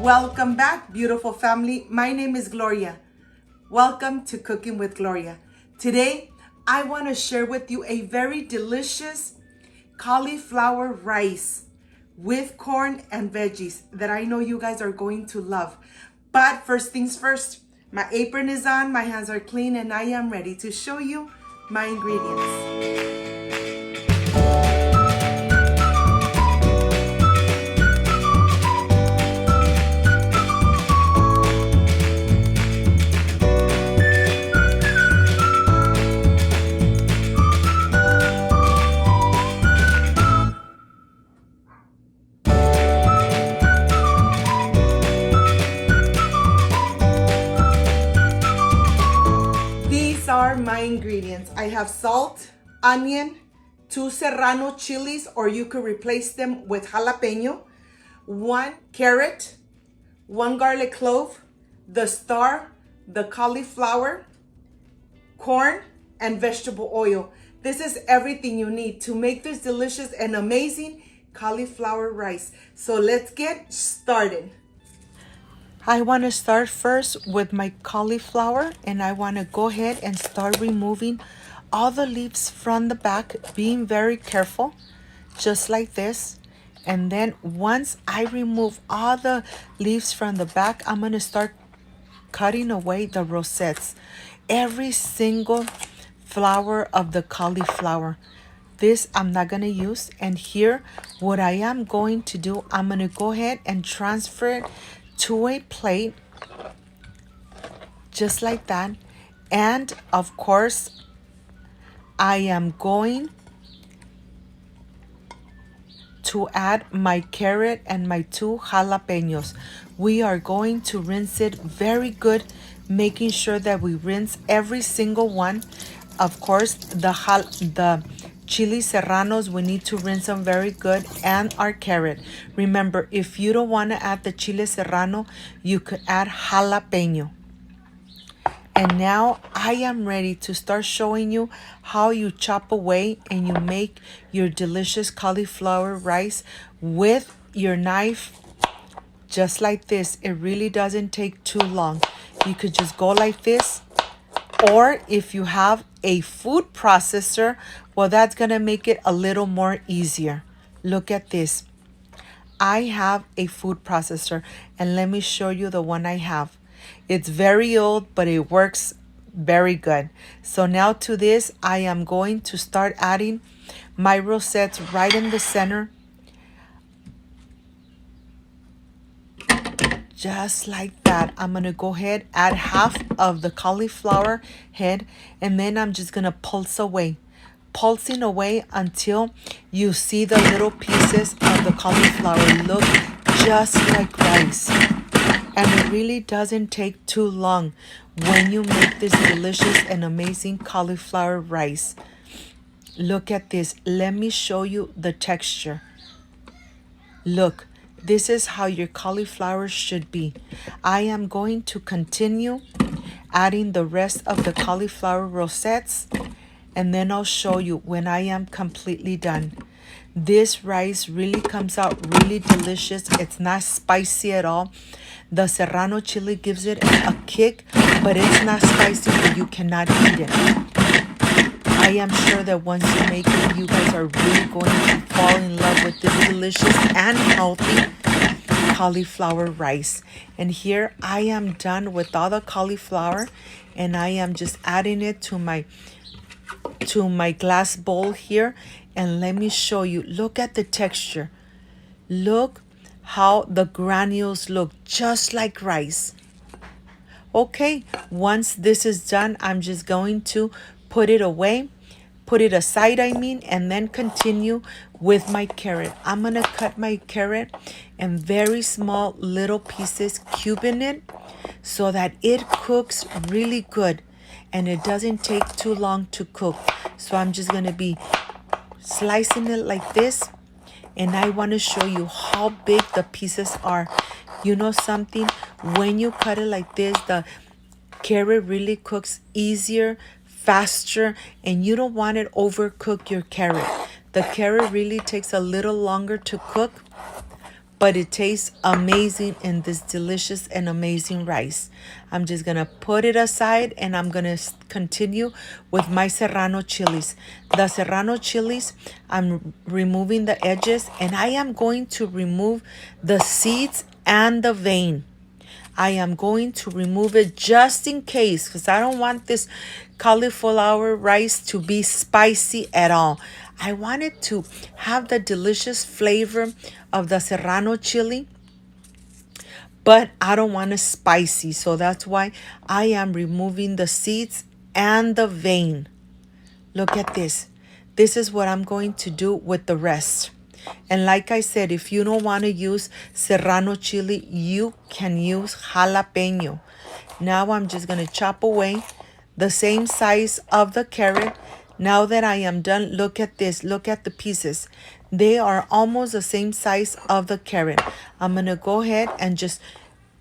Welcome back, beautiful family. My name is Gloria. Welcome to Cooking with Gloria. Today, I want to share with you a very delicious cauliflower rice with corn and veggies that I know you guys are going to love. But first things first, my apron is on, my hands are clean, and I am ready to show you my ingredients. These are my ingredients. I have salt, onion, 2 serrano chilies, or you could replace them with jalapeno, 1 carrot, 1 garlic clove, the star, the cauliflower, corn, and vegetable oil. This is everything you need to make this delicious and amazing cauliflower rice. So let's get started. I want to start first with my cauliflower, and I want to go ahead and start removing all the leaves from the back, being very careful, just like this. And then once I remove all the leaves from the back, I'm going to start cutting away the rosettes, every single flower of the cauliflower. This I'm not going to use. And here, what I am going to do, I'm going to go ahead and transfer it to a plate, just like that. And of course, I am going to add my carrot and my 2 jalapenos. We are going to rinse it very good, making sure that we rinse every single one. Of course, the chili serranos, we need to rinse them very good, and our carrot. Remember, if you don't want to add the chile serrano, you could add jalapeno. And now I am ready to start showing you how you chop away and you make your delicious cauliflower rice with your knife, just like this. It really doesn't take too long. You could just go like this. Or if you have a food processor, well, that's going to make it a little more easier. Look at this. I have a food processor, and let me show you the one I have. It's very old, but it works very good. So now to this, I am going to start adding my rosettes right in the center. Just like that. I'm going to go ahead, add half of the cauliflower head, and then I'm just going to pulsing away until you see the little pieces of the cauliflower look just like rice. And it really doesn't take too long when you make this delicious and amazing cauliflower rice. Look at this. Let me show you the texture. Look. This is how your cauliflower should be. I am going to continue adding the rest of the cauliflower rosettes, and then I'll show you when I am completely done. This rice really comes out really delicious. It's not spicy at all. The serrano chili gives it a kick, but it's not spicy, but you cannot eat it. I am sure that once you make it, you guys are really going to fall in love with this delicious and healthy cauliflower rice. And here I am done with all the cauliflower, and I am just adding it to my glass bowl here. And let me show you. Look at the texture. Look how the granules look just like rice. Okay, once this is done, I'm just going to put it away. Put it aside, and then continue with my carrot. I'm going to cut my carrot in very small little pieces, cubing it so that it cooks really good and it doesn't take too long to cook. So I'm just going to be slicing it like this, and I want to show you how big the pieces are. You know something? When you cut it like this, the carrot really cooks easier, faster, and you don't want it overcook your carrot. The carrot really takes a little longer to cook, but it tastes amazing in this delicious and amazing rice. I'm just gonna put it aside and I'm gonna continue with my serrano chilies. The serrano chilies, I'm removing the edges and I am going to remove the seeds and the vein. I am going to remove it just in case because I don't want this cauliflower rice to be spicy at all. I want it to have the delicious flavor of the serrano chili, but I don't want it spicy. So that's why I am removing the seeds and the vein. Look at this. This is what I'm going to do with the rest. And like I said, if you don't want to use serrano chili, you can use jalapeno. Now I'm just going to chop away the same size of the carrot. Now that I am done, look at this. Look at the pieces. They are almost the same size of the carrot. I'm going to go ahead and just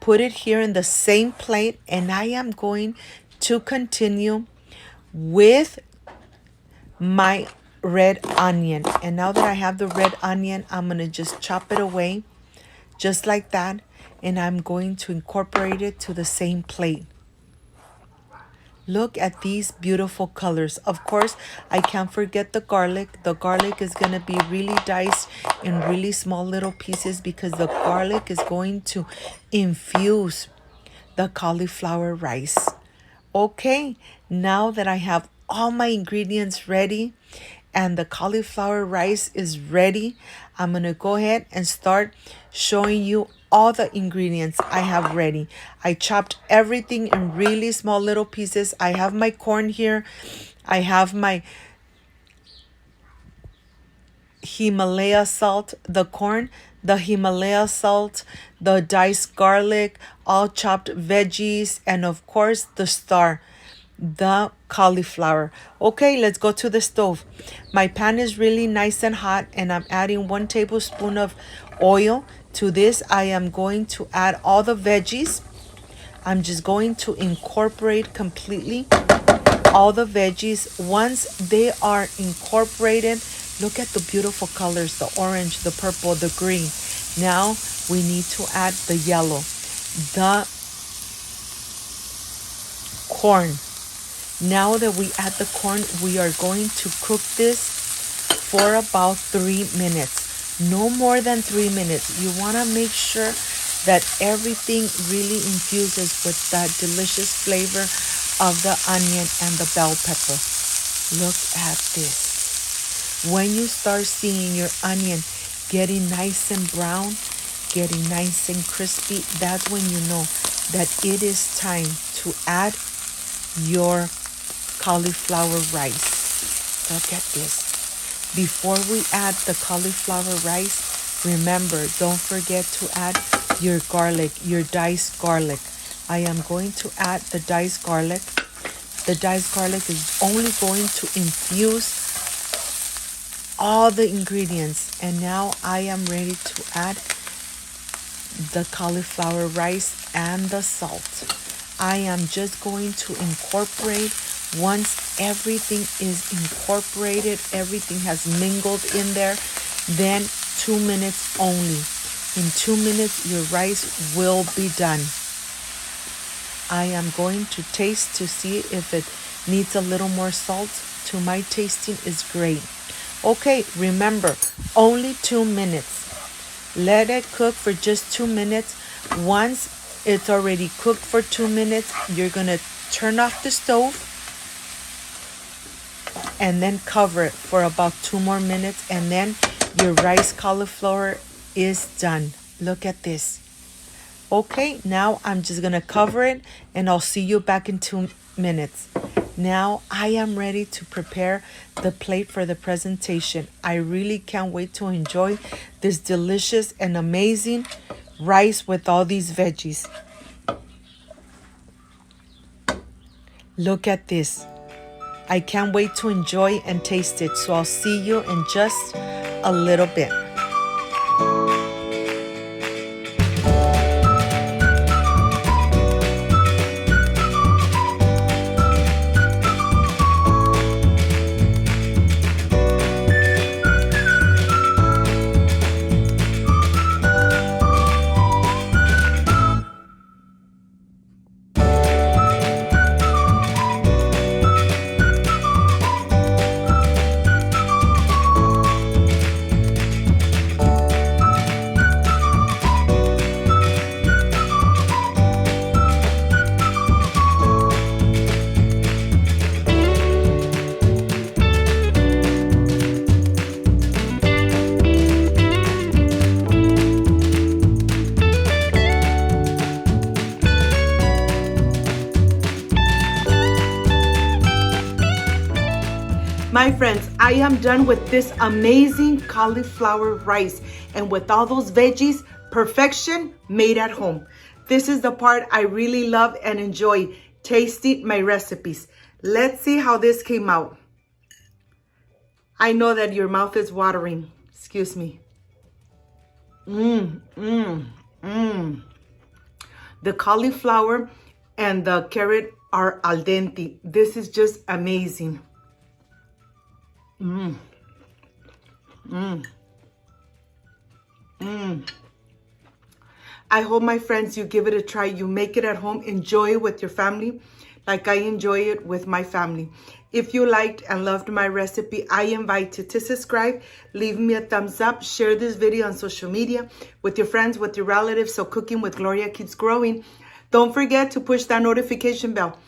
put it here in the same plate. And I am going to continue with my red onion. And now that I have the red onion, I'm going to just chop it away just like that. And I'm going to incorporate it to the same plate. Look at these beautiful colors. Of course, I can't forget the garlic. The garlic is going to be really diced in really small little pieces because the garlic is going to infuse the cauliflower rice. Okay, now that I have all my ingredients ready and the cauliflower rice is ready, I'm going to go ahead and start showing you all the ingredients I have ready. I chopped everything in really small little pieces. I have my corn here. I have my Himalaya salt, the corn, the Himalaya salt, the diced garlic, all chopped veggies, and of course the star, the cauliflower. Okay, let's go to the stove. My pan is really nice and hot and I'm adding 1 tablespoon of oil. To this, I am going to add all the veggies. I'm just going to incorporate completely all the veggies. Once they are incorporated, look at the beautiful colors, the orange, the purple, the green. Now we need to add the yellow, the corn. Now that we add the corn, we are going to cook this for about 3 minutes. No more than 3 minutes. You want to make sure that everything really infuses with that delicious flavor of the onion and the bell pepper. Look at this. When you start seeing your onion getting nice and brown, getting nice and crispy, that's when you know that it is time to add your cauliflower rice. Look at this. Before we add the cauliflower rice, remember, don't forget to add your garlic, your diced garlic. I am going to add the diced garlic. The diced garlic is only going to infuse all the ingredients. And now I am ready to add the cauliflower rice and the salt. I am just going to incorporate. Once everything is incorporated, everything has mingled in there, then 2 minutes only. In 2 minutes, your rice will be done. I am going to taste to see if it needs a little more salt. To my tasting is great. Okay, remember, only 2 minutes. Let it cook for just 2 minutes. Once it's already cooked for 2 minutes, you're going to turn off the stove and then cover it for about 2 more minutes, and then your rice cauliflower is done. Look at this. Okay, now I'm just gonna cover it and I'll see you back in 2 minutes. Now I am ready to prepare the plate for the presentation. I really can't wait to enjoy this delicious and amazing rice with all these veggies. Look at this. I can't wait to enjoy and taste it. So I'll see you in just a little bit. My friends, I am done with this amazing cauliflower rice. And with all those veggies, perfection made at home. This is the part I really love and enjoy, tasting my recipes. Let's see how this came out. I know that your mouth is watering. Excuse me. The cauliflower and the carrot are al dente. This is just amazing. I hope, my friends, you give it a try. You make it at home. Enjoy it with your family like I enjoy it with my family. If you liked and loved my recipe, I invite you to subscribe, leave me a thumbs up, share this video on social media with your friends, with your relatives, so Cooking with Gloria keeps growing. Don't forget to push that notification bell.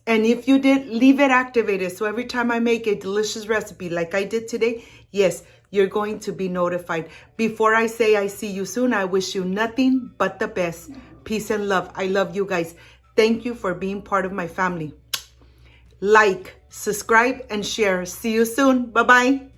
And if you did, leave it activated. So every time I make a delicious recipe like I did today, yes, you're going to be notified. Before I say I see you soon, I wish you nothing but the best. Peace and love. I love you guys. Thank you for being part of my family. Like, subscribe, and share. See you soon. Bye-bye.